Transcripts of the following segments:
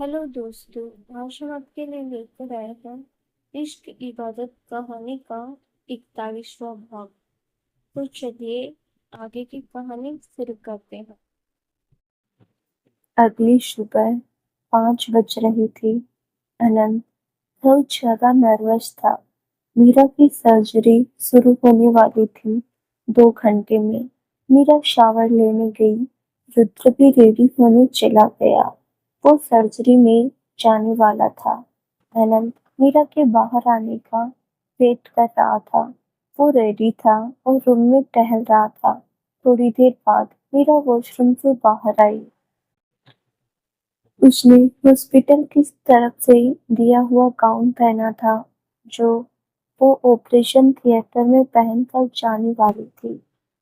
Hello दोस्तों। आज हम आपके लिए लेकर आए हैं इश्क इबादत कहानी का 41वां भाग। तो चलिए आगे की कहानी शुरू करते हैं। अगली सुबह 5 बज रही थी। अनंत बहुत ज्यादा नर्वस था। मीरा की सर्जरी शुरू होने वाली थी 2 घंटे में। मीरा शावर लेने गई। रुद्र भी रेडी होने चला गया। वो सर्जरी में जाने वाला था। अनंत मीरा के बाहर आने का वेट कर रहा था। वो रेडी था और रूम में टहल रहा था। थोड़ी देर बाद मीरा वॉशरूम से बाहर आई। उसने हॉस्पिटल की तरफ से दिया हुआ गाउन पहना था, जो वो ऑपरेशन थिएटर में पहनकर जाने वाली थी।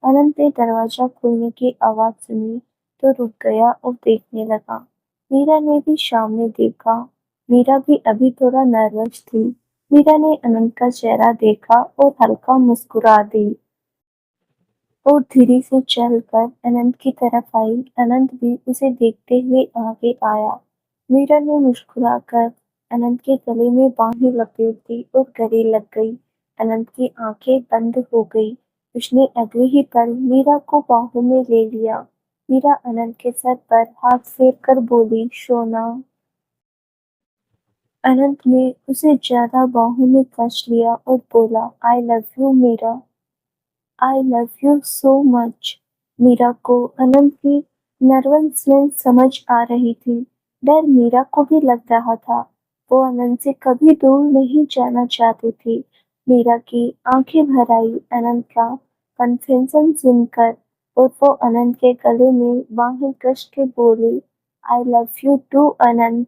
अनंत ने दरवाजा खुलने की आवाज सुनी तो रुक गया और देखने लगा। मीरा ने भी सामने देखा। मीरा भी अभी थोड़ा नर्वस थी। मीरा ने अनंत का चेहरा देखा और हल्का मुस्कुरा दी और धीरे से चलकर अनंत की तरफ आई। अनंत भी उसे देखते हुए आगे आया। मीरा ने मुस्कुराकर अनंत के गले में बाहें लपेट दी और गले लग गई। अनंत की आंखें बंद हो गई। उसने अगले ही पल मीरा को बाहों में ले लिया। मीरा अनंत के सर पर हाथ फेर कर बोली, सोना। अनंत ने उसे ज्यादा बाहों में कस लिया और बोला, I love you Meera. I love you so much. Meera को अनंत की नर्वसनेस समझ आ रही थी। डर मीरा को भी लग रहा था। वो अनंत से कभी दूर नहीं जाना चाहती थी। मीरा की आंखें भर आई अनंत का कन्फेशन सुनकर, और वो अनंत के गले में बाहें कस के बोली, आई लव यू टू अनंत।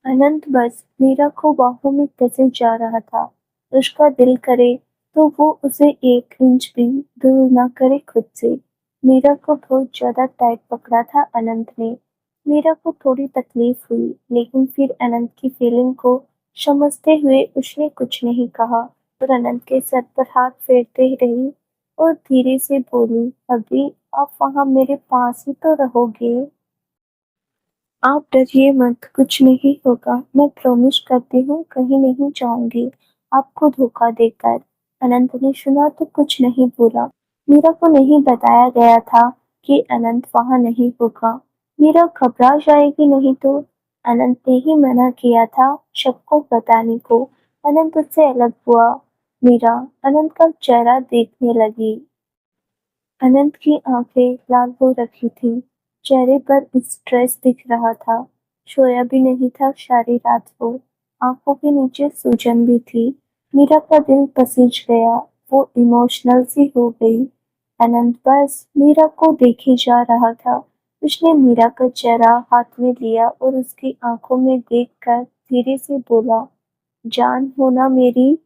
अनंत बस मीरा को बाहों में कैसे जा रहा था। उसका दिल करे तो वो उसे 1 इंच भी दूर न करे खुद से। मीरा को बहुत ज्यादा टाइट पकड़ा था अनंत ने। मीरा को थोड़ी तकलीफ हुई, लेकिन फिर अनंत की फीलिंग को समझते हुए उसने कुछ नहीं कहा और अनंत के सर पर हाथ फेरते रही और धीरे से बोली, अभी आप वहां मेरे पास ही तो रहोगे। आप डरिए मत, कुछ नहीं होगा। मैं प्रॉमिस करती हूँ कहीं नहीं जाऊंगी आपको धोखा देकर। अनंत ने सुना तो कुछ नहीं बोला। मीरा को नहीं बताया गया था कि अनंत वहां नहीं होगा। मीरा घबरा जाएगी नहीं तो। अनंत ने ही मना किया था सबको बताने को। अनंत उससे अलग हुआ। मीरा अनंत का चेहरा देखने लगी। अनंत की आंखें लाल हो रखी थीं। चेहरे पर स्ट्रेस दिख रहा था। सोया भी नहीं था सारी रात वो। आंखों के नीचे सूजन भी थी। मीरा का दिल पसीज गया। वो इमोशनल सी हो गई। अनंत बस मीरा को देखे जा रहा था। उसने मीरा का चेहरा हाथ में लिया और उसकी आंखों में देखकर धीरे से बोला, जान हो ना मेरी।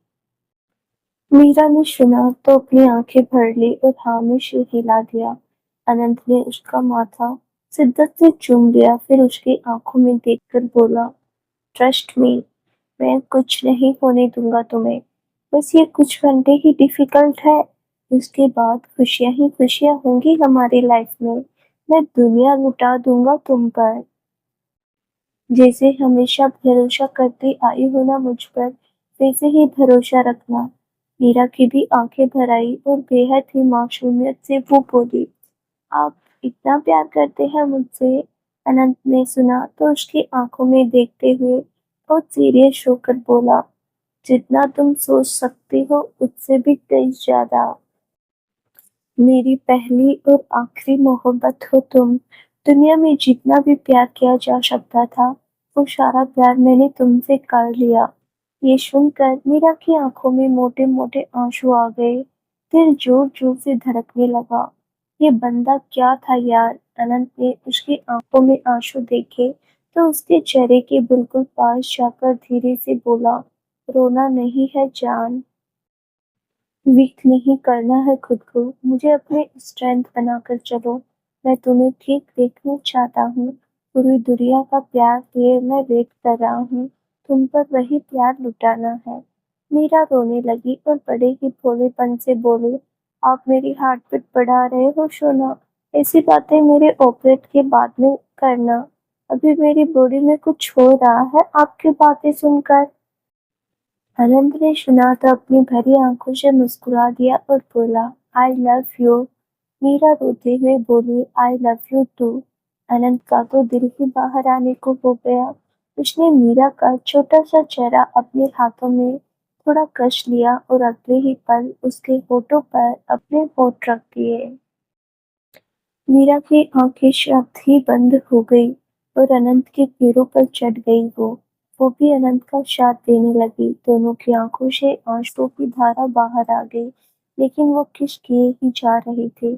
मीरा ने सुना तो अपनी आंखें भर ली और हाँ में सिर हिला दिया। अनंत ने उसका माथा शिद्दत से चूम लिया, फिर उसकी आंखों में देखकर बोला, ट्रस्ट मी, मैं कुछ नहीं होने दूंगा तुम्हें। बस ये कुछ घंटे ही डिफिकल्ट है। उसके बाद खुशियां ही खुशियां होंगी हमारी लाइफ में। मैं दुनिया लुटा दूंगा तुम पर। जैसे हमेशा भरोसा करती आई हो ना मुझ पर, वैसे ही भरोसा रखना। मीरा की भी आंखें भर आई और बेहद ही मासूमियत से वो बोली, आप इतना प्यार करते हैं मुझसे। अनंत ने सुना तो उसकी आंखों में देखते हुए बहुत सीरियस होकर बोला, जितना तुम सोच सकती हो उससे भी कई ज्यादा। मेरी पहली और आखिरी मोहब्बत हो तुम। दुनिया में जितना भी प्यार किया जा सकता था, वो सारा प्यार मैंने तुमसे कर लिया। ये सुनकर मीरा की आंखों में मोटे मोटे आंसू आ गए। दिल जोर जोर से धड़कने लगा। ये बंदा क्या था यार। अनंत ने उसकी आंखों में आंसू देखे तो उसके चेहरे के बिल्कुल पास जाकर धीरे से बोला, रोना नहीं है जान। वीक नहीं करना है खुद को। मुझे अपने स्ट्रेंथ बनाकर चलो। मैं तुम्हें ठीक देखना चाहता हूँ। पूरी दुनिया का प्यार लिए मैं वेट कर रहा हूँ। तुम पर वही प्यार लुटाना है। मीरा रोने लगी और बड़े ही भोलेपन से बोली, आप मेरी हार्ट बीट बढ़ा रहे हो सोना। ऐसी बातें मेरे ऑपरेट के बाद में करना। अभी मेरी बॉडी में कुछ हो रहा है आपकी बातें सुनकर। अनंत ने सुना तो अपनी भरी आंखों से मुस्कुरा दिया और बोला, आई लव यू। मीरा रोते हुए बोली, आई लव यू टू। अनंत का तो दिल ही बाहर आने को हो गया। उसने मीरा का छोटा सा चेहरा अपने हाथों में थोड़ा कस लिया और अगले ही पल उसके होठों पर अपने होठ रख दिए। मीरा की आंखें शब्द ही बंद हो गई और अनंत के पैरों पर चढ़ गई वो भी अनंत का साथ देने लगी। दोनों की आंखों से आंसुओं की धारा बाहर आ गई, लेकिन वो किस किए ही जा रहे थे।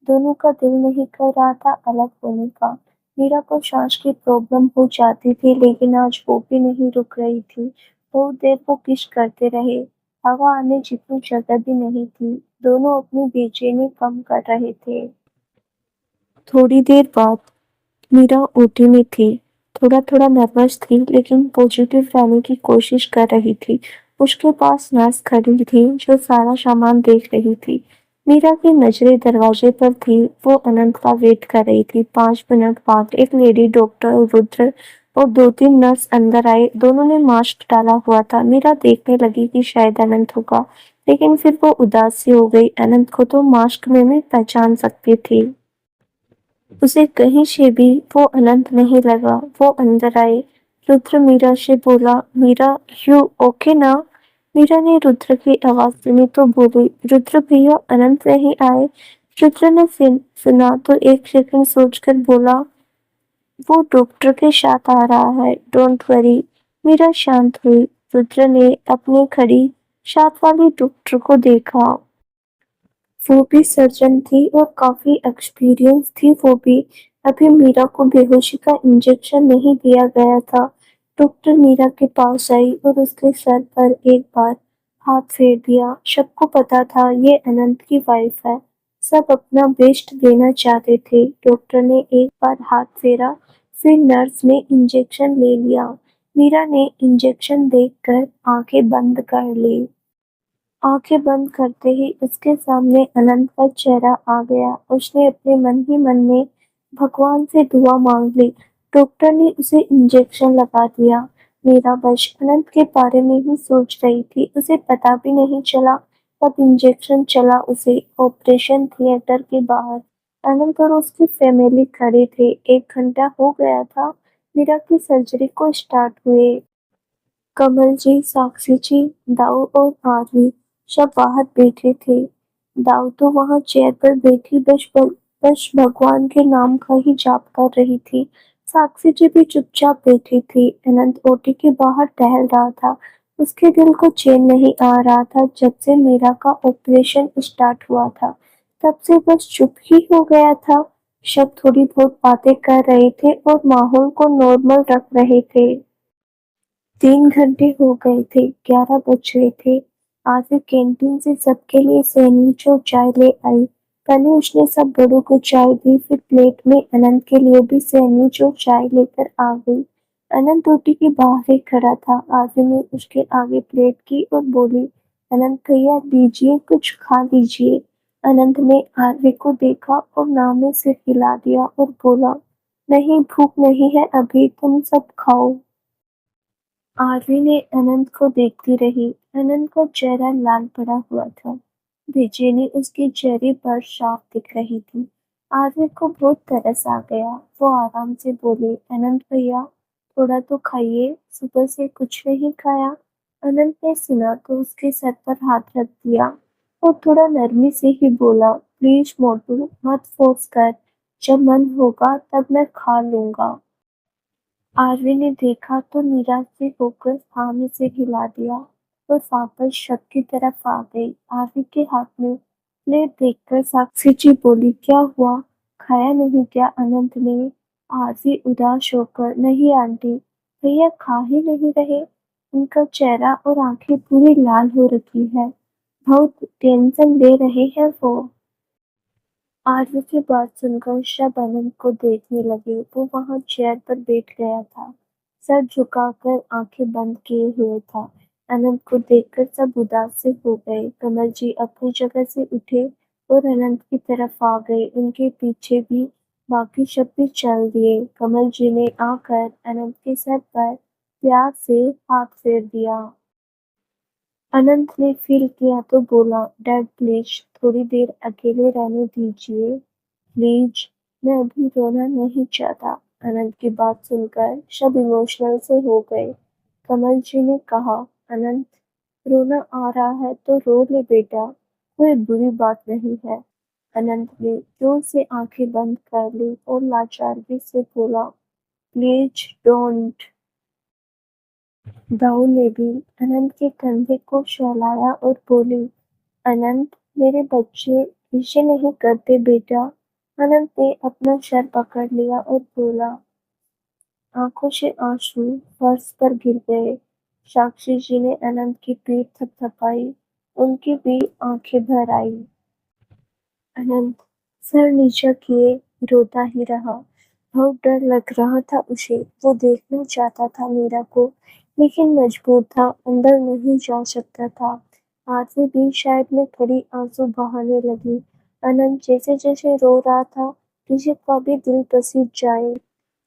दोनों का दिल नहीं कर रहा था अलग होने का। मीरा को सांस की प्रॉब्लम हो जाती थी, लेकिन आज वो भी नहीं रुक रही थी। बहुत देर वो किस करते रहे। हवा आने जितनी जगह भी नहीं थी। दोनों अपनी बेचैनी कम कर रहे थे। थोड़ी देर बाद मीरा ओटी में थी। थोड़ा थोड़ा नर्वस थी, लेकिन पॉजिटिव रहने की कोशिश कर रही थी। उसके पास नर्स खड़ी थी जो सारा सामान देख रही थी। मीरा की नजरें दरवाजे पर थी। वो अनंत का वेट कर रही थी। 5 मिनट बाद एक लेडी डॉक्टर और रुद्र और 2-3 नर्स अंदर आए। दोनों ने मास्क डाला हुआ था। मीरा देखने लगी कि शायद अनंत होगा, लेकिन फिर वो उदास सी हो गई। अनंत को तो मास्क में मैं पहचान सकती थी। उसे कहीं से भी वो अनंत नहीं लगा। वो अंदर आए। रुद्र मीरा से बोला, मीरा, यू ओके ना? मीरा ने रुद्र की आवाज सुनी तो बोली, रुद्र भैया, अनंत नहीं आए? रुद्र ने सुना तो एक सेकंड सोचकर बोला, वो डॉक्टर के साथ आ रहा है, डोंट वरी। मीरा शांत हुई। रुद्र ने अपनी खड़ी साथ वाली डॉक्टर को देखा। वो भी सर्जन थी और काफी एक्सपीरियंस थी वो भी। अभी मीरा को बेहोशी का इंजेक्शन नहीं दिया गया था। डॉक्टर मीरा के पास आई और उसके सर पर एक बार हाथ फेर दिया। सबको पता था ये अनंत की वाइफ है। सब अपना बेस्ट देना चाहते थे। डॉक्टर ने एक बार हाथ फेरा, फिर नर्स ने इंजेक्शन ले लिया। मीरा ने इंजेक्शन देखकर आंखें बंद कर ली। आंखें बंद करते ही उसके सामने अनंत का चेहरा आ गया। उसने अपने मन ही मन में भगवान से दुआ मांग ली। डॉक्टर ने उसे इंजेक्शन लगा दिया। मीरा बस अनंत के बारे में ही सोच रही थी। उसे पता भी नहीं चला कब इंजेक्शन चला उसे। ऑपरेशन थिएटर के बाहर अनंत और उसकी फैमिली खड़े थे। 1 घंटा हो गया था मीरा की सर्जरी को स्टार्ट हुए। कमल जी, साक्षी जी, दाऊ और आरवी सब बाहर बैठे थे। दाऊ तो वहां चेयर पर बैठी बस भगवान के नाम का ही जाप कर रही थी। साक्षी जी भी चुपचाप बैठी थी। अनंत ओटी के बाहर टहल रहा था। उसके दिल को चैन नहीं आ रहा था। जब से मीरा का ऑपरेशन स्टार्ट हुआ था, तब से बस चुप ही हो गया था। सब थोड़ी बहुत बातें कर रहे थे और माहौल को नॉर्मल रख रहे थे। 3 घंटे हो गए थे। 11 बज रहे थे। आसिफ कैंटीन से सबके लिए सैंडविच और चाय ले आई। पहले उसने सब बड़ों को चाय दी, फिर प्लेट में अनंत के लिए भी सैंडविच और चाय लेकर आ गई। अनंत रोटी के बाहर ही खड़ा था। आसिफ ने उसके आगे प्लेट की और बोली, अनंत भैया लीजिए, कुछ खा लीजिए। अनंत ने आरवी को देखा और नाव में सिर हिला दिया और बोला, नहीं, भूख नहीं है अभी, तुम सब खाओ। आरवी ने अनंत को देखती रही। अनंत का चेहरा लाल पड़ा हुआ था। बेचैनी उसके चेहरे पर साफ दिख रही थी। आरवी को बहुत तरस आ गया। वो आराम से बोले, अनंत भैया, थोड़ा तो खाइए, सुबह से कुछ नहीं खाया। अनंत ने सुना तो उसके सर पर हाथ रख दिया और थोड़ा नरमी से ही बोला, प्लीज मोटू, मत फोर्स कर, जब मन होगा तब मैं खा लूंगा। आरवी ने देखा तो निराश से होकर हाँ में सिर हिला दिया और वापस शव की तरफ आ गई। आरवी के हाथ में प्लेट देखकर साक्षी जी बोली, क्या हुआ, खाया नहीं क्या? अनंत ने। आरवी उदास होकर, नहीं आंटी, भैया खा ही नहीं रहे। उनका चेहरा और आंखें पूरी लाल हो रखी है। बहुत टेंशन ले रहे हैं वो। आरवी की बात सुनकर सब अनंत को देखने लगे। वो वहां चेयर पर बैठ गया था, सर झुकाकर आंखें बंद किए हुए था। अनंत को देखकर सब उदास से हो गए। कमल जी अपनी जगह से उठे और अनंत की तरफ आ गए। उनके पीछे भी बाकी सब भी चल दिए। कमल जी ने आकर अनंत के सर पर प्यार से हाथ फेर दिया। अनंत ने फील किया तो बोला, डैड प्लीज थोड़ी देर अकेले रहने दीजिए, प्लीज, मैं अभी रोना नहीं चाहता। अनंत की बात सुनकर सब इमोशनल से हो गए। कमल जी ने कहा, अनंत, रोना आ रहा है तो रो ले बेटा, कोई बुरी बात नहीं है। अनंत ने जोर से आंखें बंद कर ली और लाचारगी से बोला, प्लीज डोंट। दाऊ ने भी अनंत के कंधे को सहलाया और बोली, अनंत, मेरे बच्चे ऐसे नहीं करते बेटा। अनंत ने अपना सर पकड़ लिया और बोला। आंखों से आंसू फर्श पर गिर गए। साक्षी जी ने अनंत की पीठ थपथपाई, उनकी भी आंखें भर आई। अनंत सर नीचा किए रोता ही रहा। बहुत डर लग रहा था उसे। वो देखना चाहता था मीरा को, लेकिन मजबूर था, अंदर नहीं जा सकता था। आरती भी शायद में खड़ी आंसू बहाने लगी। अनंत जैसे जैसे रो रहा था, किसी का भी दिल पसीज जाए।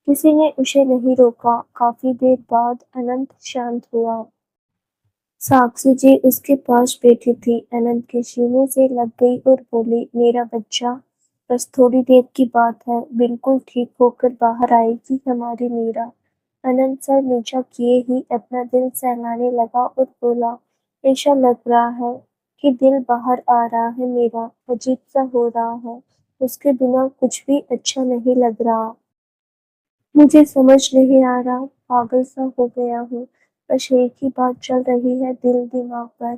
किसी ने उसे नहीं रोका। काफी देर बाद अनंत शांत हुआ। साक्षी जी उसके पास बैठी थी। अनंत के सीने से लग गई और बोली, मेरा बच्चा, बस थोड़ी देर की बात है, बिल्कुल ठीक होकर बाहर आएगी हमारी मीरा। अनंत सर नीचा किए ही अपना दिल सहलाने लगा और बोला, ऐसा लग रहा है कि दिल बाहर आ रहा है मेरा, अजीब सा हो रहा है, उसके बिना कुछ भी अच्छा नहीं लग रहा। मुझे समझ नहीं आ रहा, पागल सा हो गया हूँ। बस एक ही बात चल रही है दिल दिमाग पर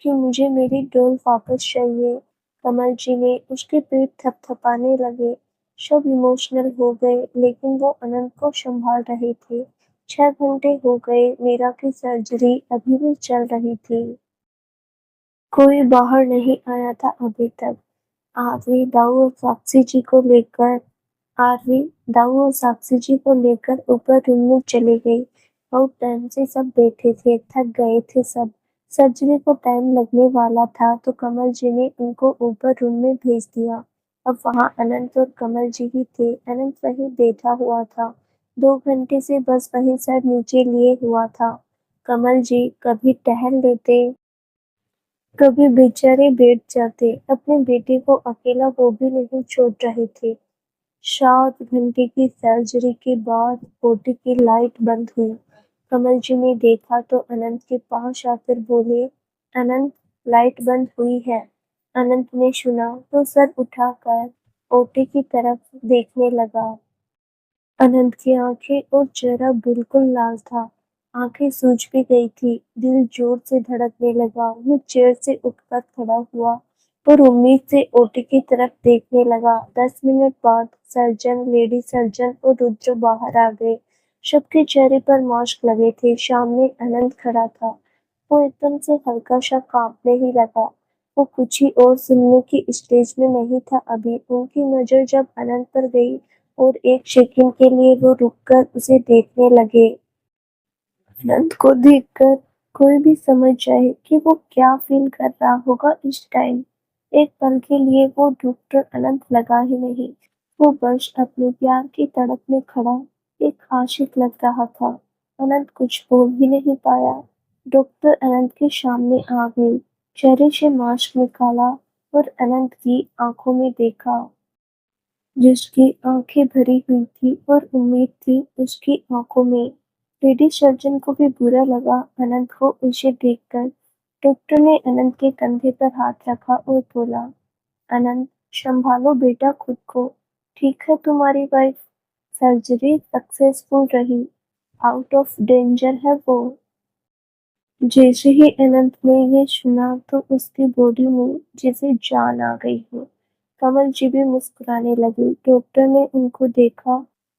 कि मुझे मेरी डोल वापस चाहिए। कमल जी ने उसके पीठ थपथपाने लगे। सब इमोशनल हो गए, लेकिन वो अनंत को संभाल रहे थे। 6 घंटे हो गए, मीरा की सर्जरी अभी भी चल रही थी। कोई बाहर नहीं आया था अभी तक। आरवी दाऊ और साक्षी जी को लेकर आरवी दाऊ और साक्षी जी को लेकर ऊपर रूम में चली गई। बहुत टाइम से सब बैठे थे, थक गए थे सब। सर्जरी को टाइम लगने वाला था तो कमल जी ने उनको ऊपर रूम में भेज दिया। अब वहाँ अनंत और कमल जी ही थे। अनंत वहीं बैठा हुआ था। 2 घंटे से बस वहीं सर नीचे लिए हुआ था। कमल जी कभी टहल लेते, कभी बेचारे बैठ जाते। अपने बेटे को अकेला वो भी नहीं छोड़ रहे थे। 7 घंटे की सर्जरी के बाद ओटी की लाइट बंद हुई। कमल जी ने देखा तो अनंत के पास आकर बोले, अनंत, लाइट बंद हुई है। अनंत ने सुना तो सर उठाकर ओटी की तरफ देखने लगा। अनंत की आंखें और चेहरा बिल्कुल लाल था। आंखें सूज भी गई थी। दिल जोर से धड़कने लगा। वो चेयर से उठकर खड़ा हुआ और उम्मीद से ओटी की तरफ देखने लगा। 10 मिनट बाद सर्जन, लेडी सर्जन और रुद्र बाहर आ गए। सबके चेहरे पर मास्क लगे थे। सामने अनंत खड़ा था। वो एकदम से हल्का सा कांपने ही लगा। वो कुछ ही और सुनने की स्टेज में नहीं था अभी। उनकी नजर जब अनंत पर गई और एक सेकंड के लिए वो रुककर उसे देखने लगे। अनंत को देखकर कोई भी समझ जाए कि वो क्या फील कर रहा होगा इस टाइम। एक पल के लिए वो डॉक्टर अनंत लगा ही नहीं। वो बस अपने प्यार की तड़प में खड़ा एक आशिक लग रहा था। अनंत कुछ बोल ही नहीं पाया। डॉक्टर अनंत के सामने आ गई, चेहरे से मास्क निकाला और अनंत की आंखों में देखा, जिसकी आंखें भरी हुई थी और उम्मीद थी उसकी आंखों में। लेडी सर्जन को भी बुरा लगा अनंत को उसे देखकर। डॉक्टर ने अनंत के कंधे पर हाथ रखा और बोला, अनंत, संभालो बेटा खुद को, ठीक है तुम्हारी वाइफ, सर्जरी सक्सेसफुल रही, आउट ऑफ डेंजर है वो। जैसे ही अनंत ने ये सुना तो उसकी बॉडी में जैसे जान आ गई हो। कमल जी भी मुस्कुराने लगी। डॉक्टर ने उनको देखा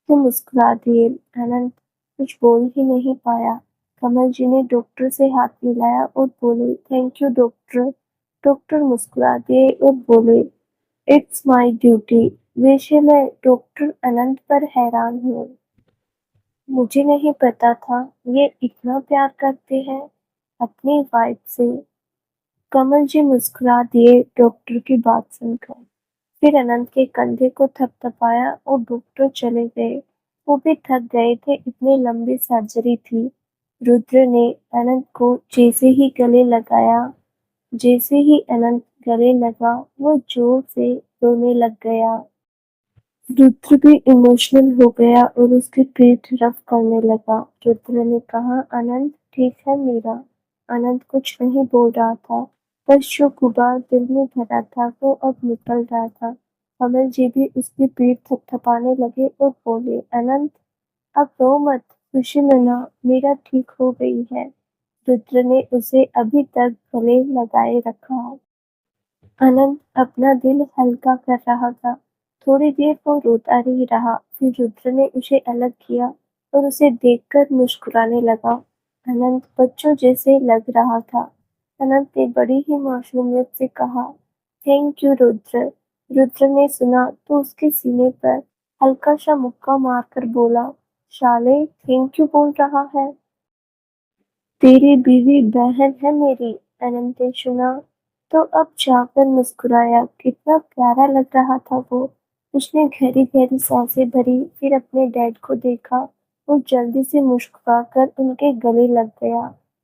तो मुस्कुरा दिए। अनंत कुछ बोल ही नहीं पाया। कमल जी ने डॉक्टर से हाथ मिलाया और बोले, थैंक यू डॉक्टर। डॉक्टर मुस्कुरा दिए और बोले, इट्स माय ड्यूटी। वैसे मैं डॉक्टर अनंत पर हैरान हूँ। मुझे नहीं पता था ये इतना प्यार करते हैं अपनी वाइफ से। कमल जी मुस्कुरा दिए डॉक्टर की बात सुनकर। फिर अनंत के कंधे को थपथपाया और डॉक्टर चले गए। वो भी थक गए थे, इतनी लंबी सर्जरी थी। रुद्र ने अनंत को जैसे ही अनंत गले लगा, वो जोर से रोने लग गया। रुद्र भी इमोशनल हो गया और उसकी पीठ रफ करने लगा। रुद्र ने कहा, अनंत ठीक है मेरा। अनंत कुछ नहीं बोल रहा था, बस जो गुबार दिल में भरा था वो अब निकल रहा था। कमल जी भी उसकी पीठ थपथपाने लगे और बोले, अनंत अब रो मत, खुशी मना, मीरा ठीक हो गई है। रुद्र ने उसे अभी तक गले लगाए रखा। अनंत अपना दिल हल्का कर रहा था। थोड़ी देर वो रोता ही रहा, फिर रुद्र ने उसे अलग किया और उसे देखकर मुस्कुराने लगा। अनंत बच्चों जैसे लग रहा था। अनंत ने बड़ी ही मासूमियत से कहा, थैंक यू रुद्र। रुद्र ने सुना तो उसके सीने पर हल्का सा मुक्का मारकर बोला, साले थैंक यू बोल रहा है, तेरी बीवी बहन है मेरी। अनंत ने सुना तो अब जाकर मुस्कुराया, कितना प्यारा लग रहा था वो। उसने गहरी गहरी सांसें भरी, फिर अपने डैड को देखा और जल्दी से मुस्कुराकर उनके गले लग गया।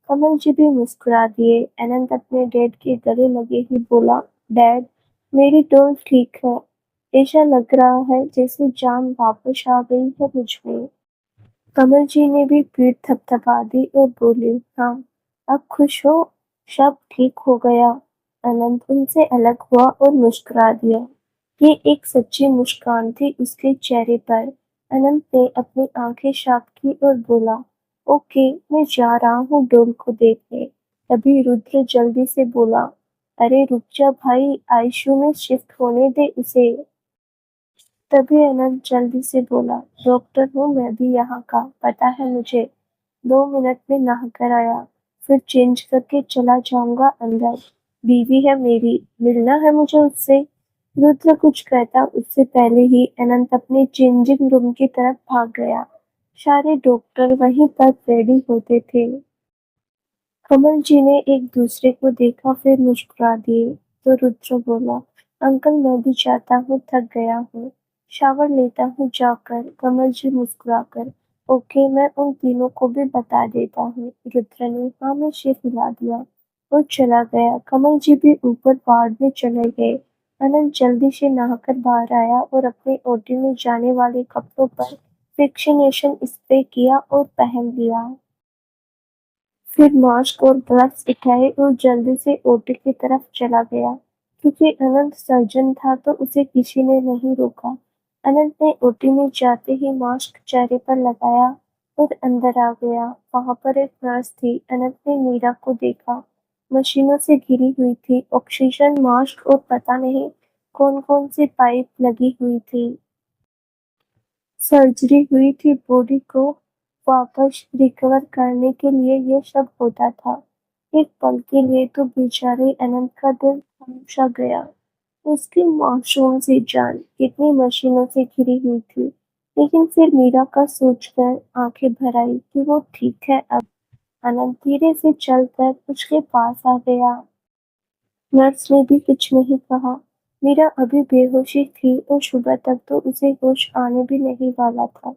कमल जी भी मुस्कुरा दिए। अनंत अपने डैड के गले लगे ही बोला, डैड मेरी डोल ठीक है, ऐसा लग रहा है जैसे जान वापस आ गई है मुझमें। कमल जी ने भी पीठ थपथपा दी और बोले, हाँ अब खुश हो, सब ठीक हो गया। अनंत उनसे अलग हुआ और मुस्कुरा दिया। ये एक सच्ची मुस्कान थी उसके चेहरे पर। अनंत ने अपनी आंखें साफ की और बोला, ओके मैं जा रहा हूँ डोल को देखने। तभी रुद्र जल्दी से बोला, अरे रुक जा भाई, आईसीयू में शिफ्ट होने दे उसे। तभी अनंत जल्दी से बोला, डॉक्टर हूँ मैं भी यहाँ का, पता है मुझे। 2 मिनट में नहा कर आया, फिर चेंज करके चला जाऊंगा अंदर। बीवी है मेरी, मिलना है मुझे उससे। रुद्र कुछ कहता उससे पहले ही अनंत अपने चेंजिंग रूम की तरफ भाग गया। सारे डॉक्टर वहीं पर रेडी होते थे। कमल जी ने एक दूसरे को देखा, फिर मुस्कुरा दिए। तो रुद्र बोला, अंकल मैं भी जाता हूँ, थक गया हूँ, शावर लेता हूँ जाकर। कमल जी मुस्कुराकर, ओके मैं उन तीनों को भी बता देता हूँ। रुद्र ने हाँ में सिर हिला दिया और चला गया। कमल जी भी ऊपर वार्ड में चले गए। अनंत जल्दी से नहाकर बाहर आया और अपने ओटी में जाने वाले कपड़ों पर वैक्सीनेशन स्प्रे किया और पहन लिया। फिर मास्क और ग्लव्स उठाए और जल्दी से ओटी की तरफ चला गया। क्योंकि अनंत सर्जन था तो उसे किसी ने नहीं रोका। अनंत ने ओटी में जाते ही मास्क चेहरे पर लगाया और अंदर आ गया। वहां पर एक नर्स थी। अनंत ने मीरा को देखा, मशीनों से घिरी हुई थी, ऑक्सीजन मास्क और पता नहीं कौन कौन सी पाइप लगी हुई थी। सर्जरी हुई थी, बॉडी को वापस रिकवर करने के लिए ये सब होता था। एक पल के लिए तो बेचारे अनंत का दिल थम सा गया। उसकी मासूम सी जान कितनी मशीनों से घिरी हुई थी, लेकिन फिर मीरा का सोचकर आंखें भर आई कि वो ठीक है अब। अनंत धीरे से चलकर उसके पास आ गया। नर्स ने भी कुछ नहीं कहा। मीरा अभी बेहोशी थी और सुबह तक तो उसे होश आने भी नहीं वाला था।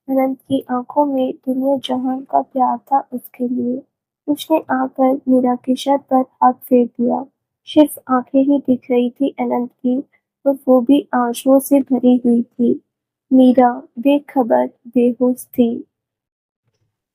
अनंत की आंखों में दुनिया जहान का प्यार था उसके लिए। उसने आकर मीरा के सर पर हाथ फेर दिया। सिर्फ आंखें ही दिख रही थी अनंत की, और वो भी आंसुओं से भरी हुई थी। मीरा बेखबर बेहोश थी।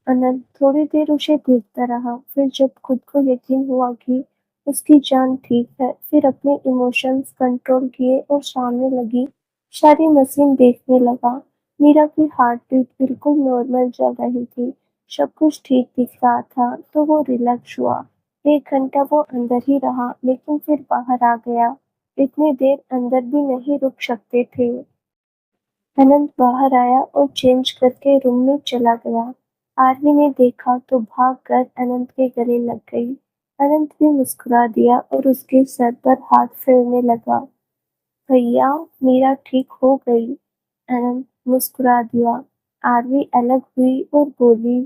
अनंत थोड़ी देर उसे देखता रहा, फिर जब खुद को यकीन हुआ कि उसकी जान ठीक है, फिर अपने इमोशंस कंट्रोल किए और सामने लगी सारी मशीन देखने लगा। मीरा की हार्ट बीट बिल्कुल नॉर्मल चल रही थी, सब कुछ ठीक दिख रहा था, तो वो रिलैक्स हुआ। 1 घंटा वो अंदर ही रहा, लेकिन फिर बाहर आ गया। इतनी देर अंदर भी नहीं रुक सकते थे। अनंत बाहर आया और चेंज करके रूम में चला गया। आरवी ने देखा तो भाग कर अनंत के गले लग गई। अनंत भी मुस्कुरा दिया और उसके सर पर हाथ फेरने लगा। भैया मीरा ठीक हो गई। अनंत मुस्कुरा दिया। आरवी अलग हुई और बोली,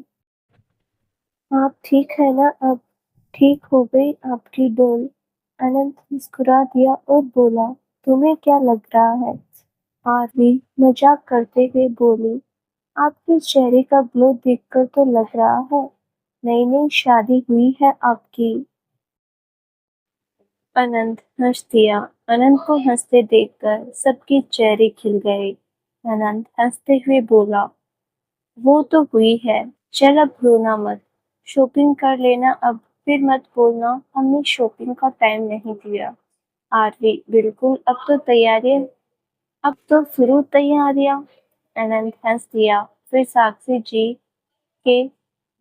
आप ठीक है ना अब, ठीक हो गई आपकी डोल। अनंत मुस्कुरा दिया और बोला, तुम्हें क्या लग रहा है? आरवी मजाक करते हुए बोली, आपके चेहरे का ग्लो देखकर तो लग रहा है नई नई शादी हुई है आपकी। अनंत हंस दिया। अनंत को हंसते देखकर सबके चेहरे खिल गए। अनंत हंसते हुए बोला, वो तो हुई है, चल अब रोना मत, शॉपिंग कर लेना अब, फिर मत बोलना हमने शॉपिंग का टाइम नहीं दिया। आरवी बिल्कुल, अब तो शुरू तैयारियां। अनंत हंस दिया। फिर साक्षी जी के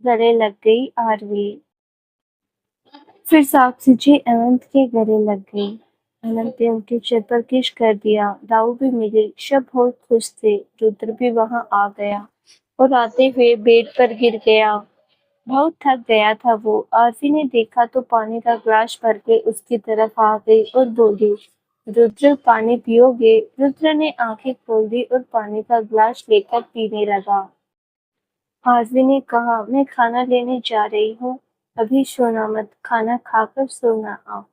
गले लग गई आरवी। फिर साक्षी जी अनंत के गले लग गई। अनंत ने उनके सिर पर किस कर दिया। दाऊ भी मिली, सब बहुत खुश थे। रुद्र भी वहां आ गया और आते हुए बेड पर गिर गया। बहुत थक गया था वो। आरती ने देखा तो पानी का ग्लास भर के उसकी तरफ आ गई और बोली, रुद्र पानी पियोगे? रुद्र ने आंखें खोल दी और पानी का ग्लास लेकर पीने लगा। आरती ने कहा, मैं खाना लेने जा रही हूँ, अभी सोना मत, खाना खाकर सोना आप।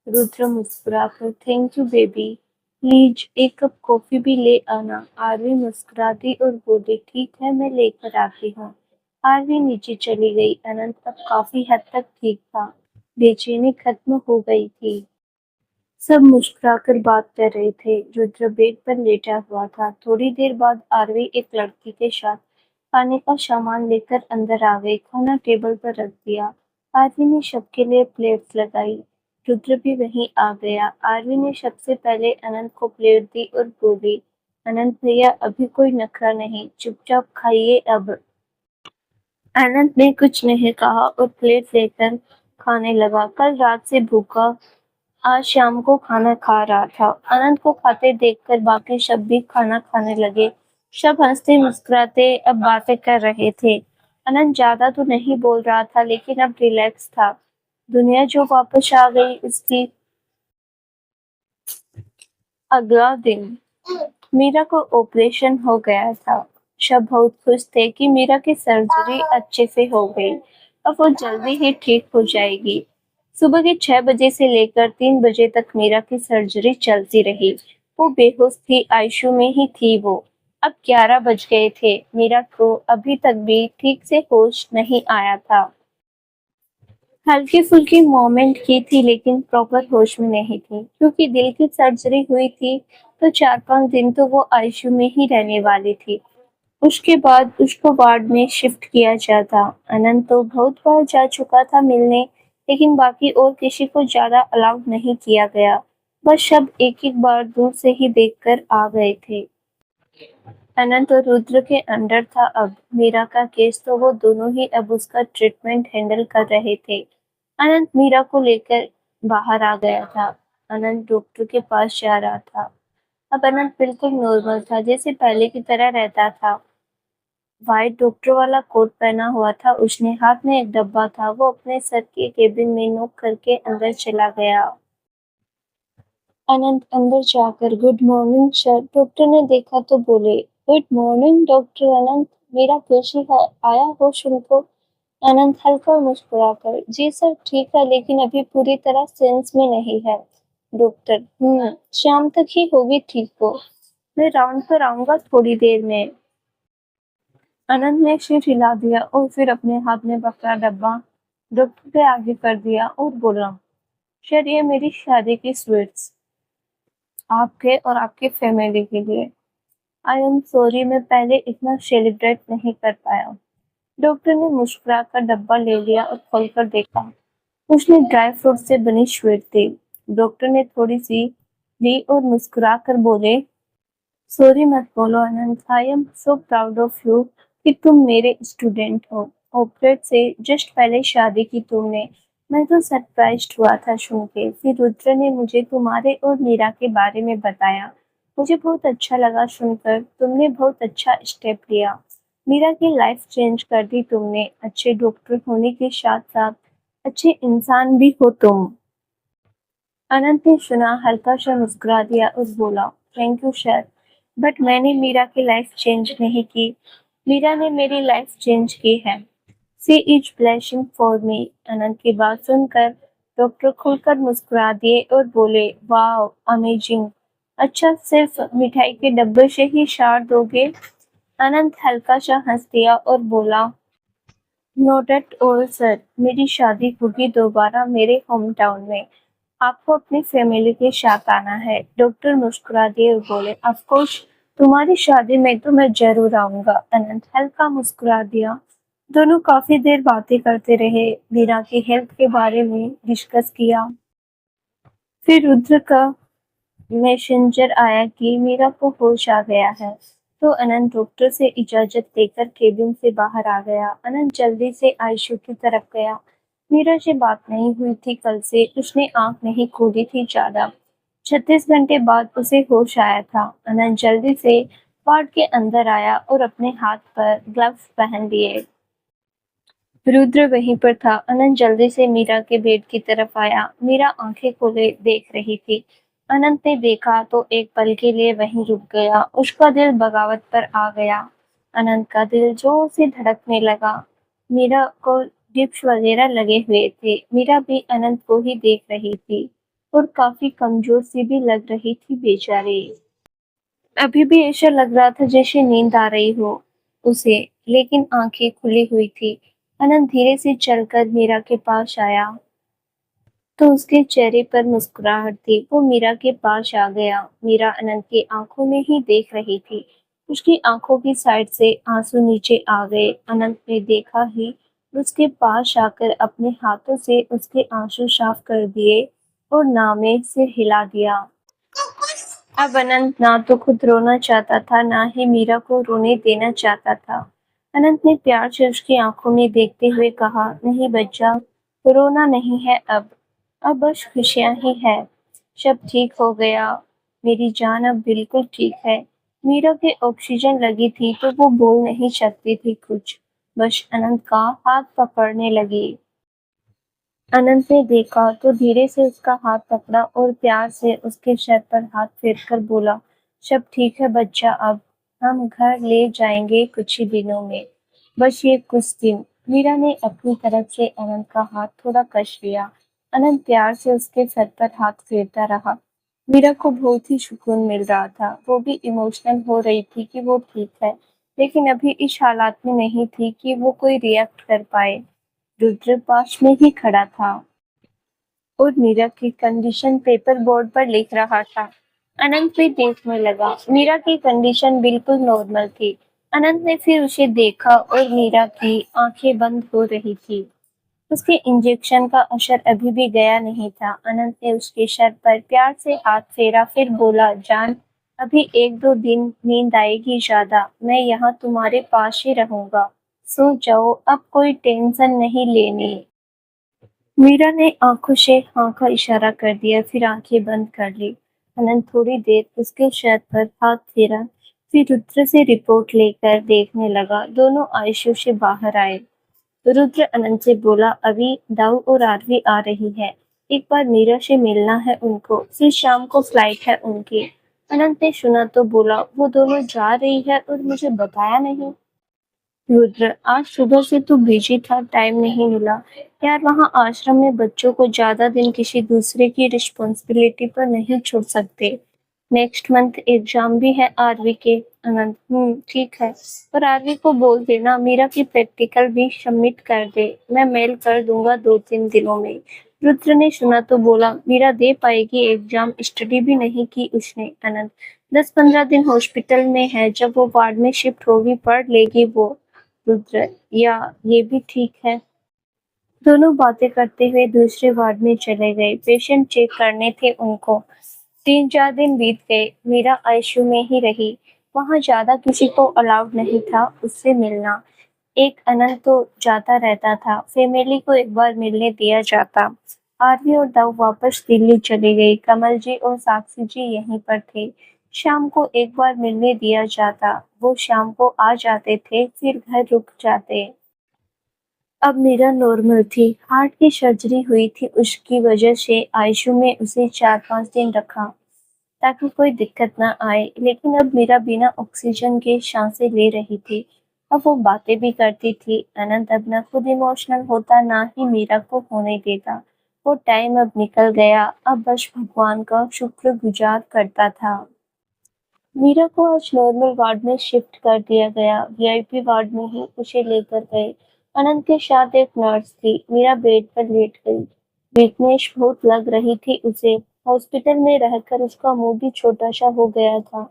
रुद्र मुस्कुराकर, थैंक यू बेबी, प्लीज एक कप कॉफी भी ले आना। आरवी मुस्कुरा दी और बोली, ठीक है मैं लेकर आती हूँ। आरवी नीचे चली गई। अनंत अब काफी हद तक ठीक था। बेचैनी खत्म हो गई थी। सब मुस्कुराकर बात कर रहे थे। रुद्र बेड पर लेटा हुआ था। थोड़ी देर बाद आरवी एक लड़की के साथ खाने का सामान लेकर अंदर आ गई। खाना टेबल पर रख दिया। आरवी ने सबके लिए प्लेट्स लगाई। रुद्र भी वहीं आ गया। आरवी ने सबसे पहले अनंत को प्लेट दी और बोली, अनंत भैया अभी कोई नखरा नहीं, चुपचाप खाइए अब। अनंत ने कुछ नहीं कहा और प्लेट लेकर खाने लगा। कल रात से भूखा, आज शाम को खाना खा रहा था। अनंत को खाते देखकर बाकी सब भी खाना खाने लगे। सब हंसते मुस्कुराते अब बातें कर रहे थे। अनंत ज्यादा तो नहीं बोल रहा था लेकिन अब रिलैक्स था। दुनिया जो वापस आ गई उसकी। अगला दिन मीरा को ऑपरेशन हो गया था। सब बहुत खुश थे कि मीरा की सर्जरी अच्छे से हो गई। अब वो जल्दी ही ठीक हो जाएगी। सुबह के 6 बजे से लेकर 3 बजे तक मीरा की सर्जरी चलती रही। वो बेहोश थी, आईसीयू में ही थी वो। अब 11 बज गए थे। मीरा को अभी तक भी ठीक से होश नहीं आया था। हल्की फुल्की मूवमेंट की थी लेकिन प्रॉपर होश में नहीं थी। क्योंकि दिल की सर्जरी हुई थी तो 4-5 दिन तो वो आईसीयू में ही रहने वाली थी। उसके बाद उसको वार्ड में शिफ्ट किया जाता। अनंत तो बहुत बार जा चुका था मिलने, लेकिन बाकी और किसी को ज्यादा अलाउड नहीं किया गया। बस सब एक एक बार दूर से ही देखकर आ गए थे। अनंत और रुद्र के अंडर था अब मीरा का केस, तो वो दोनों ही अब उसका ट्रीटमेंट हैंडल कर रहे थे। अनंत मीरा को लेकर बाहर आ गया था। अनंत डॉक्टर के पास जा रहा था। अब अनंत बिल्कुल नॉर्मल था, जैसे पहले की तरह रहता था। व्हाइट डॉक्टर वाला कोट पहना हुआ था उसने, हाथ में एक डब्बा था। वो अपने सर के केबिन में नॉक करके अंदर चला गया। अनंत अंदर जाकर, गुड मॉर्निंग सर। डॉक्टर ने देखा तो बोले, गुड मॉर्निंग डॉक्टर अनंत, मेरा पेशी है, आया हो उनको। अनंत हल्का मुस्कुराकर, जी सर ठीक है लेकिन अभी पूरी तरह सेंस में नहीं है। डॉक्टर, शाम तक ही होगी ठीक हो, मैं राउंड पर आऊंगा थोड़ी देर में। अनंत ने सिर हिला दिया और फिर अपने हाथ में पकड़ा डब्बा डॉक्टर के आगे कर दिया और बोला, सर ये मेरी शादी की स्वीट्स आपके और आपकी फैमिली के लिए। आई एम सॉरी, मैं पहले इतना सेलिब्रेट नहीं कर पाया। डॉक्टर ने मुस्कुराकर डब्बा ले लिया और खोलकर देखा। उसने ड्राई फ्रूट से बनी स्वीट थी। डॉक्टर ने थोड़ी सी ली और मुस्कुराकर बोले, सॉरी मत बोलो Anant, I am so proud of you कि तुम मेरे स्टूडेंट हो। ऑपरेट से जस्ट पहले शादी की तुमने। मैं तो सरप्राइज्ड हुआ था सुन के। फिर रुद्र ने मुझे तुम्हारे और मीरा के बारे में बताया। मुझे बहुत अच्छा लगा सुनकर। तुमने बहुत अच्छा स्टेप लिया। मीरा की लाइफ चेंज कर दी तुमने। अच्छे डॉक्टर होने के साथ साथ अच्छे इंसान भी हो तुम। अनंत ने सुना, हल्का सा मुस्कुरा दिया और बोला, थैंक यू सर, बट मैंने मीरा की लाइफ चेंज नहीं की, मीरा ने मेरी लाइफ चेंज की है। सी इज ब्लेसिंग फॉर मी। अनंत की बात सुनकर डॉक्टर खुलकर मुस्कुरा दिए और बोले, वाह अमेजिंग, अच्छा, सिर्फ मिठाई के डब्बे से ही शार दोगे? अनंत हल्का सा हंस दिया और बोला, नोट एट ऑल सर, मेरी शादी होगी दोबारा मेरे होम टाउन में। आपको अपनी फैमिली के साथ आना है। डॉक्टर मुस्कुरा दिए और बोले, ऑफ कोर्स, तुम्हारी शादी में तो मैं जरूर आऊंगा। अनंत हल्का मुस्कुरा दिया। दोनों काफी देर बातें करते रहे। मीरा की हेल्थ के बारे में डिस्कस किया। फिर रुद्र का मैसेंजर आया कि मीरा को होश आ गया है, तो अनंत डॉक्टर से इजाजत लेकर केबिन से बाहर आ गया। अनंत जल्दी से आयशु की तरफ गया। मीरा से बात नहीं हुई थी कल से, उसने आंख नहीं खोली थी ज्यादा। 36 घंटे बाद उसे होश आया था। अनंत जल्दी से वार्ड के अंदर आया और अपने हाथ पर ग्लव्स पहन लिए। रुद्र वहीं पर था। अनंत जल्दी से मीरा के बेड की तरफ आया। मीरा आंखें खोले देख रही थी। अनंत ने देखा तो एक पल के लिए वहीं रुक गया। उसका दिल बगावत पर आ गया। अनंत का दिल जोर से धड़कने लगा। मीरा को डिप्स वगैरह लगे हुए थे। मीरा भी अनंत को ही देख रही थी और काफी कमजोर सी भी लग रही थी बेचारी। अभी भी ऐसा लग रहा था जैसे नींद आ रही हो उसे, लेकिन आंखें खुली हुई थी। अनंत धीरे से चलकर मीरा के पास आया तो उसके चेहरे पर मुस्कुराहट थी। वो मीरा के पास आ गया। मीरा अनंत की आंखों में ही देख रही थी। उसकी आंखों की साइड से आंसू नीचे आ गए। अनंत ने देखा ही उसके पास आकर अपने हाथों से उसके आंसू साफ कर दिए और नामे से हिला दिया। अब अनंत ना तो खुद रोना चाहता था, ना ही मीरा को रोने देना चाहता था। अनंत ने प्यार से उसकी आंखों में देखते हुए कहा, नहीं बच्चा, रोना नहीं है अब बस खुशियां ही है। सब ठीक हो गया। मेरी जान अब बिल्कुल ठीक है। मीरा के ऑक्सीजन लगी थी तो वो बोल नहीं सकती थी कुछ, बस अनंत का हाथ पकड़ने लगी। अनंत ने देखा तो धीरे से उसका हाथ पकड़ा और प्यार से उसके सर पर हाथ फेरकर बोला, सब ठीक है बच्चा, अब हम घर ले जाएंगे कुछ ही दिनों में, बस ये कुछ दिन। मीरा ने अपनी तरफ से अनंत का हाथ थोड़ा कस लिया। अनंत प्यार से उसके सर पर हाथ फेरता रहा। मीरा को बहुत ही सुकून मिल रहा था। वो भी इमोशनल हो रही थी कि वो ठीक है, लेकिन अभी इस हालात में नहीं थी कि वो कोई रिएक्ट कर पाए। रुद्र पास में ही खड़ा था और मीरा की कंडीशन पेपर बोर्ड पर लिख रहा था। अनंत भी देखने लगा। मीरा की कंडीशन बिल्कुल नॉर्मल थी। अनंत ने फिर उसे देखा और मीरा की आंखें बंद हो रही थी। उसके इंजेक्शन का असर अभी भी गया नहीं था। अनंत ने उसके सर पर प्यार से हाथ फेरा, फिर बोला, जान, अभी 1-2 दिन नींद आएगी ज्यादा, मैं यहाँ तुम्हारे पास ही रहूंगा। सो जाओ, अब कोई टेंशन नहीं लेनी। मीरा ने आंखों से हाँ का इशारा कर दिया, फिर आंखें बंद कर ली। अनंत थोड़ी देर उसके सर पर हाथ फेरा, फिर रुद्र से रिपोर्ट लेकर देखने लगा। दोनों आईसीयू से बाहर आए। रुद्र अनंत से बोला, अभी दाऊ और आरवी आ रही है, एक बार मीरा से मिलना है उनको, फिर शाम को फ्लाइट है उनकी। अनंत ने सुना तो बोला, वो दोनों जा रही है और मुझे बताया नहीं। रुद्र, आज सुबह से तू बिजी था, टाइम नहीं मिला। यार, वहाँ आश्रम में बच्चों को ज्यादा दिन किसी दूसरे की रिस्पॉन्सिबिलिटी पर नहीं छोड़ सकते। नेक्स्ट मंथ एग्जाम भी है आरवी के। अनंत, ठीक है। और आरवी को बोल देना मीरा की प्रैक्टिकल भी सबमिट कर दे, मैं मेल कर दूंगा 2-3 दिनों में। रुद्र ने सुना तो बोला, मीरा दे पाएगी एग्जाम, स्टडी भी नहीं की उसने। अनंत, 10-15 दिन हॉस्पिटल में है, जब वो वार्ड में शिफ्ट होगी पढ़ लेगी वो। रुद्र, या ये भी ठीक है। दोनों बातें करते हुए दूसरे वार्ड में चले गए। पेशेंट चेक करने थे उनको। 3-4 दिन बीत गए। मीरा आईसीयू में ही रही। वहां ज्यादा किसी को अलाउड नहीं था उससे मिलना। एक अनंत तो जाता रहता था, फैमिली को एक बार मिलने दिया जाता। आरवी और दाऊ वापस दिल्ली चले गई। कमल जी और साक्षी जी यहीं पर थे। शाम को एक बार मिलने दिया जाता। वो शाम को आ जाते थे, फिर घर रुक जाते। अब मीरा नॉर्मल थी। हार्ट की सर्जरी हुई थी, उसकी वजह से आईसीयू में उसे 4-5 दिन रखा ताकि कोई दिक्कत ना आए। लेकिन अब मीरा बिना ऑक्सीजन के सांसें ले रही थी। अब वो बातें भी करती थी। अनंत अब न खुद इमोशनल होता, ना ही मीरा को होने देता। वो टाइम अब निकल गया, अब बस भगवान का शुक्रगुजार करता था। मीरा को आज नॉर्मल वार्ड में शिफ्ट कर दिया गया। वीआईपी वार्ड में ही उसे लेकर गए। अनंत के साथ एक नर्स थी। मीरा बेड पर लेट गई। वीकनेस बहुत लग रही थी उसे। हॉस्पिटल में रहकर उसका मुंह भी छोटा सा हो गया था,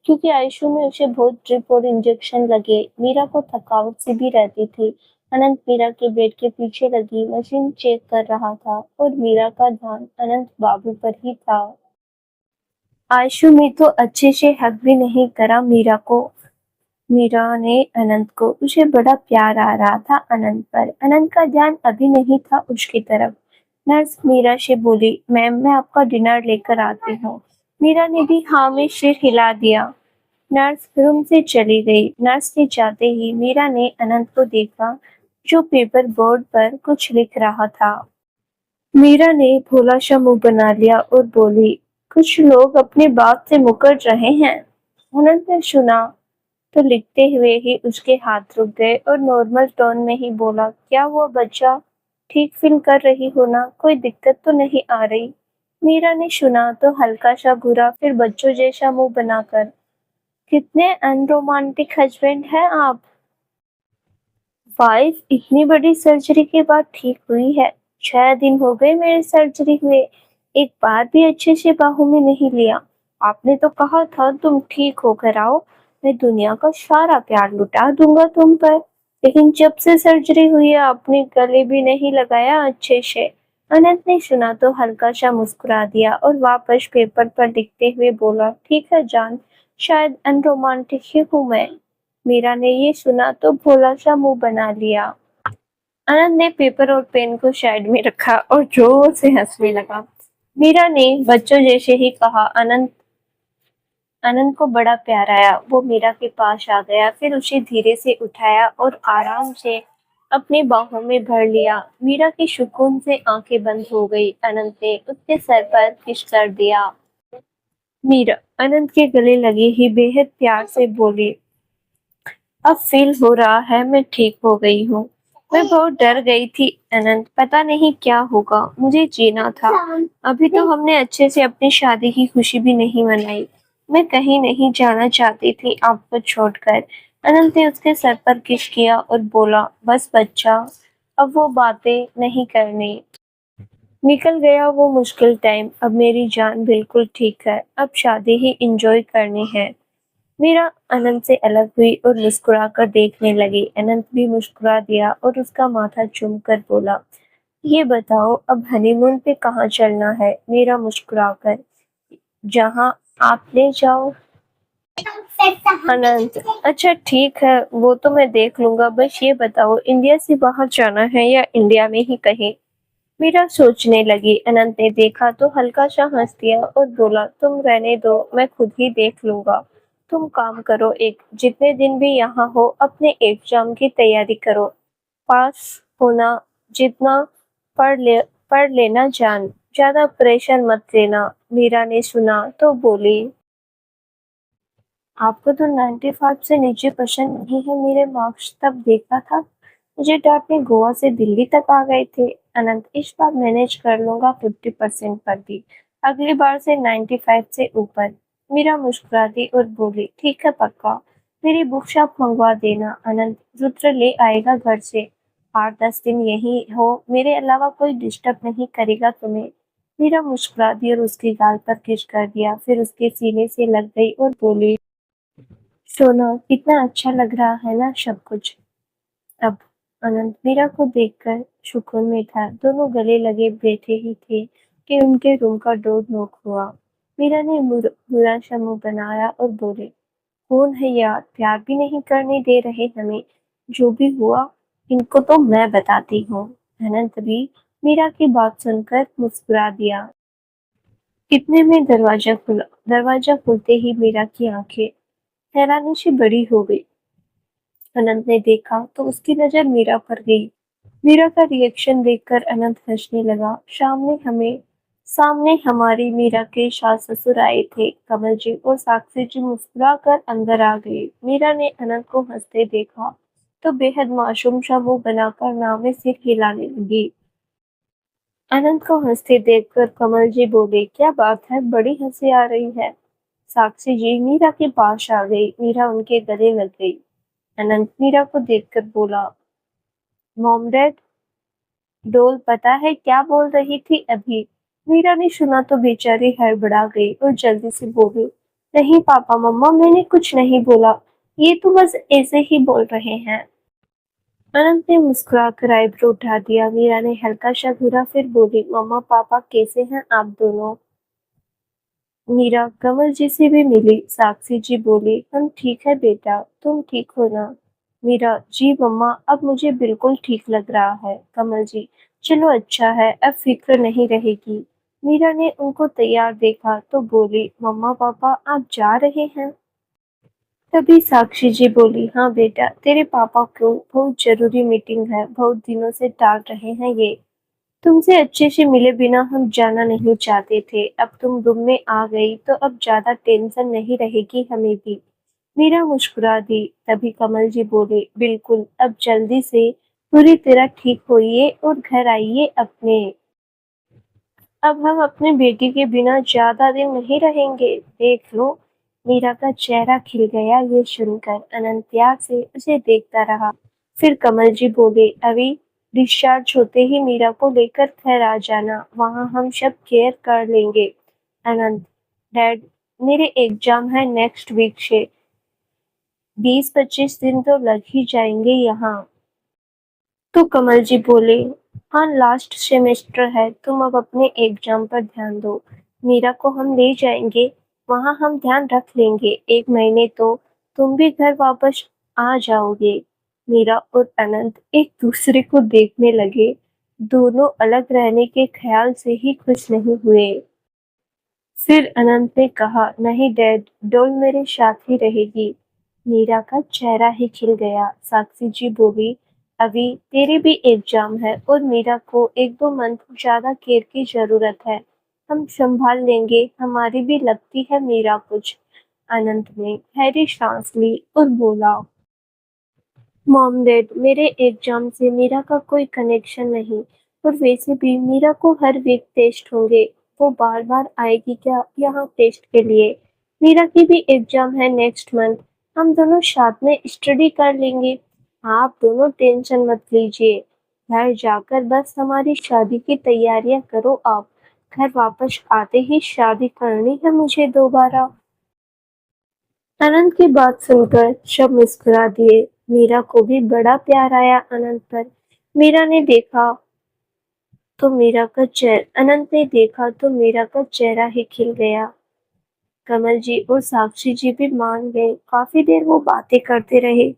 क्योंकि आईसीयू में उसे बहुत ड्रिप और इंजेक्शन लगे। मीरा को थकावट सी भी रहती थी। अनंत मीरा के बेड के पीछे लगी मशीन चेक कर रहा था और मीरा का ध्यान अनंत बाबू पर ही था। आयशु में तो अच्छे से हक भी नहीं करा मीरा को। मीरा ने अनंत को। उसे बड़ा प्यार आ रहा था अनंत पर। अनंत का ध्यान अभी नहीं था उसकी तरफ। नर्स मीरा से बोली, मैम मैं आपका डिनर लेकर आती हूँ। मीरा ने भी हाँ में सिर हिला दिया। नर्स रूम से चली गई। नर्स के जाते ही मीरा ने अनंत को देखा, जो पेपर बोर्ड पर कुछ लिख रहा था। मीरा ने भोला सा मुंह बना लिया और बोली, कुछ लोग अपनी बात से मुकर रहे हैं। अनंत ने सुना तो लिखते हुए ही उसके हाथ रुक गए और नॉर्मल टोन में ही बोला, क्या हुआ बच्चा, ठीक फील कर रही हो ना, कोई दिक्कत तो नहीं आ रही। मीरा ने सुना तो हल्का सा घूरा, फिर बच्चों जैसा मुंह बनाकर, कितने अनरोमांटिक हस्बैंड हैं आप। वाइफ इतनी बड़ी सर्जरी के बाद ठीक हुई है। 6 दिन हो गए मेरे सर्जरी हुए, एक बार भी अच्छे से बाहों में नहीं लिया। आपने तो कहा था तुम ठीक होकर आओ, मैं दुनिया का सारा प्यार लुटा दूंगा तुम पर, लेकिन जब से सर्जरी हुई है आपने गले भी नहीं लगाया अच्छे से। अनंत ने सुना तो हल्का सा मुस्कुरा दिया और वापस पेपर पर लिखते हुए बोला, ठीक है जान, शायद अनरोमांटिक ही हूँ मैं। मीरा ने ये सुना तो भोला सा मुंह बना लिया। आनंद ने पेपर और पेन को साइड में रखा और जोर से हंसने लगा। मीरा ने बच्चों जैसे ही कहा, आनंद। आनंद को बड़ा प्यार आया। वो मीरा के पास आ गया, फिर उसे धीरे से उठाया और आराम से अपनी बाहों में भर लिया। मीरा की सुकून से आंखें बंद हो गई। आनंद ने उसके सर पर किस कर दिया। मीरा आनंद के गले लगी ही बेहद प्यार से बोली, अब फील हो रहा है मैं ठीक हो गई हूँ। मैं बहुत डर गई थी अनंत, पता नहीं क्या होगा, मुझे जीना था। अभी तो हमने अच्छे से अपनी शादी की खुशी भी नहीं मनाई। मैं कहीं नहीं जाना चाहती थी आपको छोड़कर। अनंत ने उसके सर पर किस किया और बोला, बस बच्चा, अब वो बातें नहीं करनी। निकल गया वो मुश्किल टाइम। अब मेरी जान बिल्कुल ठीक है। अब शादी ही इंजॉय करनी है। मीरा अनंत से अलग हुई और मुस्कुरा कर देखने लगी। अनंत भी मुस्कुरा दिया और उसका माथा चूम कर बोला, ये बताओ अब हनीमून पे कहाँ चलना है। मीरा मुस्कुरा कर, जहाँ आप ले जाओ। अनंत, अच्छा ठीक है, वो तो मैं देख लूंगा, बस ये बताओ इंडिया से बाहर जाना है या इंडिया में ही कहीं। मीरा सोचने लगी। अनंत ने देखा तो हल्का सा हंस दिया और बोला, तुम रहने दो, मैं खुद ही देख लूंगा। तुम काम करो, एक जितने दिन भी यहाँ हो अपने एग्जाम की तैयारी करो। पास होना जितना पढ़ लेना जान, ज्यादा प्रेशर मत लेना। मीरा ने सुना तो बोली, आपको तो 95 से नीचे पसंद नहीं है मेरे मार्क्स, तब देखा था मुझे डांटने गोवा से दिल्ली तक आ गए थे। अनंत, इस बार मैनेज कर लूंगा 50% पर भी, अगली बार से 95 से ऊपर। मीरा मुस्कुरा दी और बोली, ठीक है पक्का, मेरी बुक शॉप मंगवा देना। अनंत, रुद्र ले आएगा घर से, 8-10 दिन यही हो, मेरे अलावा कोई डिस्टर्ब नहीं करेगा तुम्हें। मीरा मुस्कुरा दी और उसके गाल पर किस कर दिया, फिर उसके सीने से लग गई और बोली, सोना कितना अच्छा लग रहा है ना सब कुछ। अब अनंत मीरा को देखकर सुकून में था। दोनों गले लगे बैठे ही थे कि उनके रूम का डोर नॉक हुआ। मीरा ने बुरा सा मुंह बनाया और बोले, कौन है यार, प्यार भी नहीं करने दे रहे हमें। जो भी हुआ इनको तो मैं बताती हूँ। अनंत भी मीरा की बात सुनकर मुस्कुरा दिया। इतने में दरवाजा खुला। दरवाजा खुलते ही मीरा की आंखें हैरानी से बड़ी हो गई। अनंत ने देखा तो उसकी नजर मीरा पर गई। मीरा का रिएक्शन देखकर अनंत हंसने लगा। सामने हमारी मीरा के सास ससुर आए थे। कमल जी और साक्षी जी मुस्कुरा कर अंदर आ गए। मीरा ने अनंत को हंसते देखा तो बेहद मासूम सा मुंह बनाकर नाव में सिर हिलाने लगी। अनंत को हंसते देखकर कमल जी बोले, क्या बात है, बड़ी हंसी आ रही है। साक्षी जी मीरा के पास आ गई। मीरा उनके गले लग गई। अनंत मीरा को देखकर बोला, मॉम डैड, डोल पता है क्या बोल रही थी अभी? मीरा ने सुना तो बेचारी हड़बड़ा गई और जल्दी से बोली, नहीं पापा मम्मा, मैंने कुछ नहीं बोला, ये तो बस ऐसे ही बोल रहे हैं। अनंत ने मुस्कुराकर आईब्रो उठा दिया। मीरा ने हल्का सा घूरा, फिर बोली, मम्मा पापा कैसे हैं आप दोनों? मीरा कमल जी से भी मिली। साक्षी जी बोली, हम ठीक है बेटा, तुम ठीक हो ना? मीरा, जी मम्मा, अब मुझे बिल्कुल ठीक लग रहा है। कमल जी, चलो अच्छा है, अब फिक्र नहीं रहेगी। मीरा ने उनको तैयार देखा तो बोली, मम्मा पापा आप जा रहे हैं? तभी साक्षी जी बोली, हाँ बेटा, तेरे पापा को बहुत जरूरी मीटिंग है, बहुत दिनों से टाल रहे हैं ये। तुमसे अच्छे से मिले बिना हम जाना नहीं चाहते थे। अब तुम रूम में आ गई तो अब ज्यादा टेंशन नहीं रहेगी हमें भी। मीरा मुस्कुरा दी। तभी कमल जी बोले, बिल्कुल, अब जल्दी से पूरी तरह ठीक होइए और घर आइए अपने। अब हम अपने बेटी के बिना ज्यादा दिन नहीं रहेंगे, देख लो। मीरा का चेहरा खिल गया ये सुनकर। अनंत प्यार से उसे देखता रहा। फिर कमल जी बोले, अभी डिस्चार्ज होते ही मीरा को लेकर घर आ जाना, वहां हम सब केयर कर लेंगे। अनंत, डैड, मेरे एग्जाम है नेक्स्ट वीक से, 20-25 दिन तो लग ही जाएंगे यहाँ। तो कमल जी बोले, हाँ लास्ट सेमेस्टर है, तुम अब अपने एग्जाम पर ध्यान दो। मीरा को हम ले जाएंगे, वहाँ हम ध्यान रख लेंगे। 1 महीने तो तुम भी घर वापस आ जाओगे। मीरा और अनंत एक दूसरे को देखने लगे। दोनों अलग रहने के ख्याल से ही खुश नहीं हुए। फिर अनंत ने कहा, नहीं डैड, डोल मेरे साथ ही रहेगी। मीरा का चेहरा ही खिल गया। साक्षी जी बोली, अभी तेरे भी एग्जाम है और मीरा को 1-2 मंथ ज्यादा केयर की जरूरत है, हम संभाल लेंगे, हमारी भी लगती है मीरा कुछ। अनंत ने गहरी सांस ली और बोला, मॉम डैड, मेरे एग्जाम से मीरा का कोई कनेक्शन नहीं, और वैसे भी मीरा को हर वीक टेस्ट होंगे, वो बार बार आएगी क्या यहाँ टेस्ट के लिए? मीरा की भी एग्जाम है नेक्स्ट मंथ, हम दोनों साथ में स्टडी कर लेंगे। आप दोनों टेंशन मत लीजिए, घर जाकर बस हमारी शादी की तैयारियां करो आप। घर वापस आते ही शादी करनी है मुझे दोबारा। अनंत की बात सुनकर सब मुस्कुरा दिए। मीरा को भी बड़ा प्यार आया अनंत पर। मीरा ने देखा तो मीरा का चेहरा अनंत ने देखा तो मीरा का चेहरा ही खिल गया। कमल जी और साक्षी जी भी मान गए। काफी देर वो बातें करते रहे।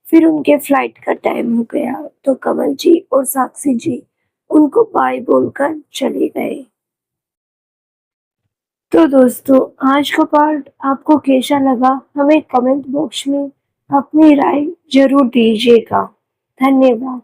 फिर उनके फ्लाइट का टाइम हो गया तो कमल जी और साक्षी जी उनको बाय बोलकर चले गए। तो दोस्तों, आज का पार्ट आपको कैसा लगा, हमें कमेंट बॉक्स में अपनी राय जरूर दीजिएगा। धन्यवाद।